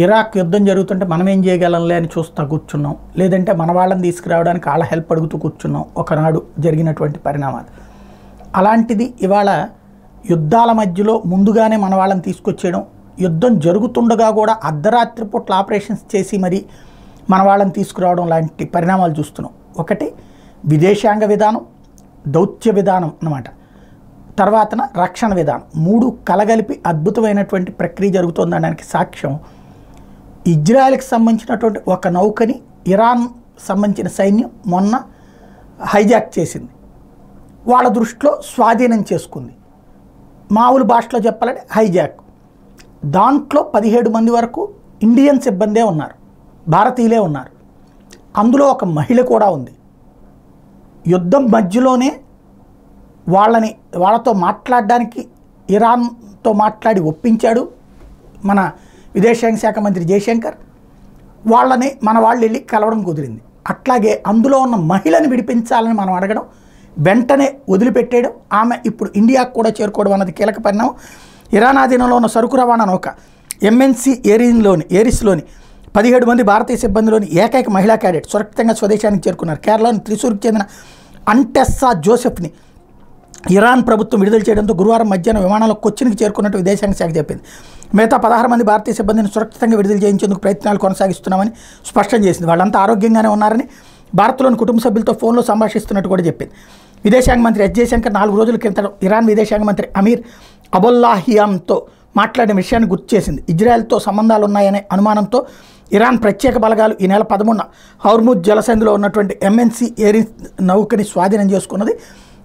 Iraq యుద్ధం జరుగుతుంటే మనం ఏం చేయగలంలే అని చూస్తూ కూర్చున్నాం, లేదంటే మన వాళ్ళని తీసుకురావడానికి వాళ్ళ హెల్ప్ అడుగుతూ కూర్చున్నాం ఒకనాడు జరిగినటువంటి పరిణామాలు. అలాంటిది ఇవాళ యుద్ధాల మధ్యలో ముందుగానే మన వాళ్ళని తీసుకొచ్చేయడం, యుద్ధం జరుగుతుండగా కూడా అర్ధరాత్రి పూట్ల ఆపరేషన్స్ చేసి మరి మన వాళ్ళని తీసుకురావడం లాంటి పరిణామాలు చూస్తున్నాం. ఒకటి విదేశాంగ విధానం, దౌత్య విధానం అన్నమాట, తర్వాతన రక్షణ విధానం, మూడు కలగలిపి అద్భుతమైనటువంటి ప్రక్రియ జరుగుతుందనడానికి సాక్ష్యం ఇజ్రాయెల్కి సంబంధించినటువంటి ఒక నౌకని ఇరాన్ సంబంధించిన సైన్యం మొన్న హైజాక్ చేసింది, వాళ్ళ దృష్టిలో స్వాధీనం చేసుకుంది. మామూలు భాషలో చెప్పాలంటే హైజాక్. దాంట్లో 17 మంది వరకు ఇండియన్ సిబ్బందే ఉన్నారు, భారతీయులే ఉన్నారు. అందులో ఒక మహిళ కూడా ఉంది. యుద్ధం మధ్యలోనే వాళ్ళతో మాట్లాడడానికి ఇరాన్తో మాట్లాడి ఒప్పించాడు మన విదేశాంగ శాఖ మంత్రి జయశంకర్. వాళ్ళని మన వాళ్ళు వెళ్ళి కలవడం కుదిరింది. అట్లాగే అందులో ఉన్న మహిళని విడిపించాలని మనం అడగడం, వెంటనే వదిలిపెట్టేయడం, ఆమె ఇప్పుడు ఇండియాకు కూడా చేరుకోవడం అన్నది కీలక పరిణామం. ఇరాన్ ఆధీనంలో ఉన్న సరుకు రవాణా నౌక MNC ఏరిస్లోని 17 మంది భారతీయ సిబ్బందిలోని ఏకైక మహిళా క్యాడెట్ సురక్షితంగా స్వదేశానికి చేరుకున్నారు. కేరళలోని త్రిశూర్కి చెందిన అంటెస్సా జోసెఫ్ని ఇరాన్ ప్రభుత్వం విడుదల చేయడంతో గురువారం మధ్యాహ్నం విమానంలో కొచ్చిన్కి చేరుకున్నట్టు విదేశాంగ శాఖ చెప్పింది. మిగతా 16 మంది భారతీయ సిబ్బందిని సురక్షితంగా విడుదల చేయించేందుకు ప్రయత్నాలు కొనసాగిస్తున్నామని స్పష్టం చేసింది. వాళ్ళంతా ఆరోగ్యంగానే ఉన్నారని, భారత్లోని కుటుంబ సభ్యులతో ఫోన్లో సంభాషిస్తున్నట్టు కూడా చెప్పింది. విదేశాంగ మంత్రి ఎస్ జయశంకర్ 4 రోజుల క్రితం ఇరాన్ విదేశాంగ మంత్రి అమీర్ అబుల్లాహియాంతో మాట్లాడిన విషయాన్ని గుర్తు చేసింది. ఇజ్రాయెల్తో సంబంధాలు ఉన్నాయనే అనుమానంతో ఇరాన్ ప్రత్యేక బలగాలు ఈ నెల 11న హౌర్ముజ్ జలసంధిలో ఉన్నటువంటి MNC ఏరిస్ నౌకని స్వాధీనం చేసుకున్నది.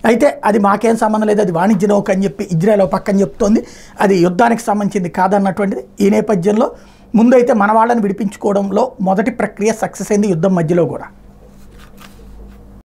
అయితే అది మాకేం సంబంధం లేదు, అది వాణిజ్య నౌక అని చెప్పి ఇజ్రాయెల్ పక్కన చెప్తోంది. అది యుద్ధానికి సంబంధించింది కాదన్నటువంటిది. ఈ నేపథ్యంలో ముందైతే మన వాళ్ళని విడిపించుకోవడంలో మొదటి ప్రక్రియ సక్సెస్ అయింది యుద్ధం మధ్యలో కూడా.